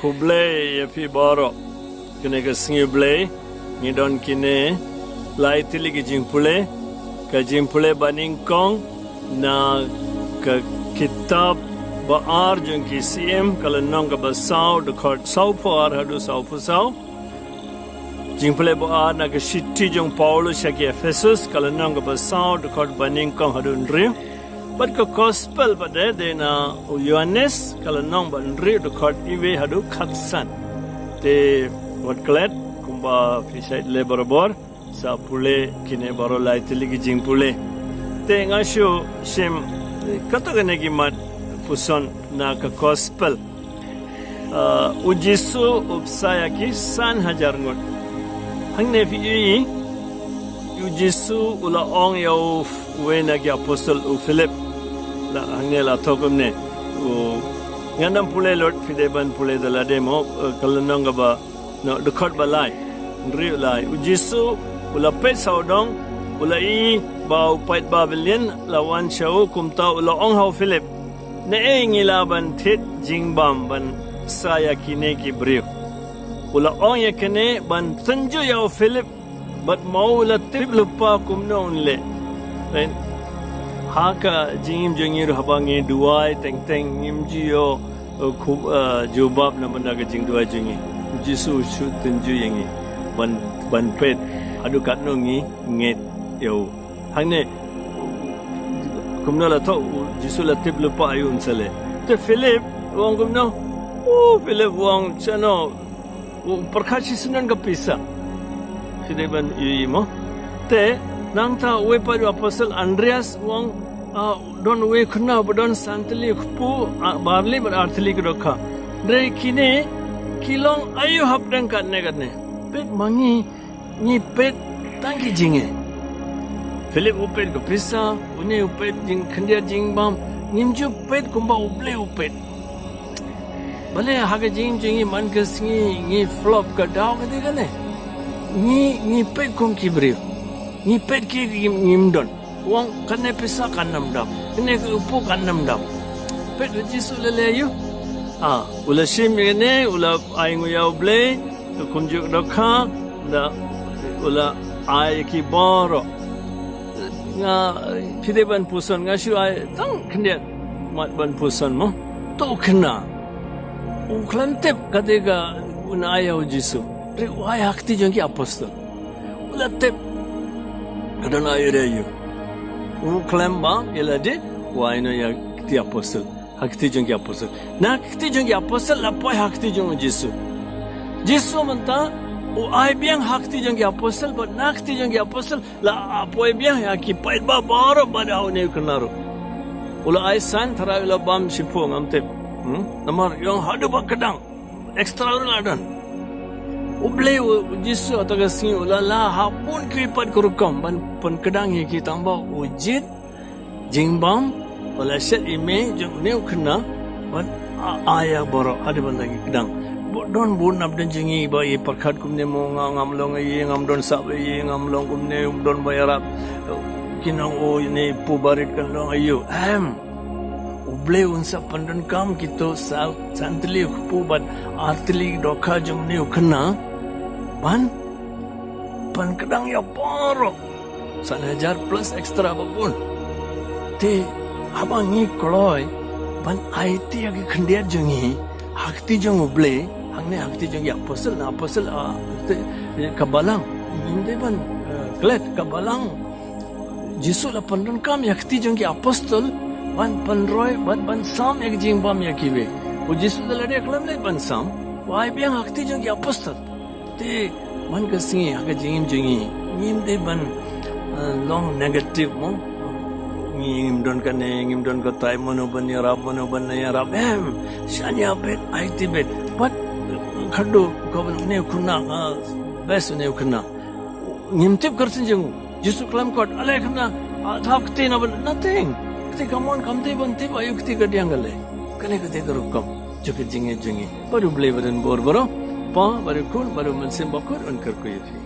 kuble ya pi baro kene ka singible ni don kine lai tili ki jimpule baning kong na ka kitab baar jong ki CM kala nong ka basau de khot sau par hadu sau pusau jimpule baar na ka shitti jong Paulo shaki Ephesus kala nong ka basau de khot baning kong hadu nri but ka gospel pada de na Yohanes kala nong ban nri de khot iwe hadu khatsan te wat klet kumba fisait le barabor sa pule kine baro lai tili ki jimpule te ngasho shem kato gane ki mat puson na ka gospel ujisu upsaya ki 1,000 ngot hangne fi ujisu ula ong ya wena ki apostle u Philip la hangne la tokumne ngandam pule lot fideban pule dala demo kalanong ba no dekot balai nri lai ujisu ula pet saudong ula bau pait babelian lawan show kumta ula ong hau Philip ne ngilaban thit jingbam ban saya kine ki brief ula ong ya kene ban tanju ya Philip bat mau la trip lupa kumno unle ren haka jingim jongir habangi duai teng ngimjio khub jobab na banda ka jing duai jingi jisu shu tanju yangi ban pet adu katno ngi nget yo hangne kumna la tho jisu la tip lupa ayun sale te Philip wong kumno Philip wong chano perkashi sunan ka pisa sideban mo te nang ta we pa apostle Andreas wong don we khna bodon santli khpu barli bar arthli ko rakha dre kine kilong ayu hapdang katne pet mangi ni pet tangki jinge Philip upet ko pisa une upet jing khandia jing bam nimju pet kumba uble upet bale haga jingi man ka singi ni flop ka daw ka de gane ni pet kum kibri ni pet ki ngimdon wong kanne pisa kanam daw ne upu kanam daw pet jisu lele yu ula shim ne ula aingu ya uble kumju dokha da ula ay ki boro nga pideban puson nga shu ay tang khndiat mat ban puson mo to khna uklantep kadega unaya jisu re wai hakti jongi apostol ula tep kadana yereyu uklamba elade wai no ya ti apostol hakti jongi apostol na hakti jongi apostol la pai hakti jongi jisu manta ai biang hakti jongi apostle but nakti jongi apostle la apoi biang ya ki pait ba baro badau ne kunaro ula ai san thara ula bam sipo ngamte namar yong hadu ba kadang extraordinary uble jisu ataga sing ula la hapun ki pat kurukam ban pon kadang ye ki tamba ujit jingbam ula set ime jong ne kunna ban aya baro hadu ban lagi kadang don bun abdan jingi ba ye perkhat kumne mo ngamlong ye ngamdon sab ye ngamlong kumne don bayarap kinang o ne pubarit kan long ayo uble unsa pandan kam kito sa santli pubat artli dokha jumne ukhna ban pan kadang ya poro 1,000 plus extra babun te abangi koloi ban IT agi khandiat jingi hakti jong uble hangne hakti jong ya apostle na apostle kabalang inde ban klet kabalang jisu la pandon kam yakti jong ki apostle ban panroi ban sam ek jing bam yakiwe o jisu la lade klam le ban sam wai biang hakti jong ki apostle te man ka singi hak jing jingi nim de ban long negative mo ngim don ka tai mono ban ya rab shanya bet IT bet but khaddo ko ne khuna bes ne khuna ngim tip karsin jeng jisu klam kot ale khna thakti na nothing kti kamon kamte ban tip ayukti ka diangale kane ka de kam juke jinge baru belebaran bor baro pa baru kun baru mansim bakor unkar ko yethi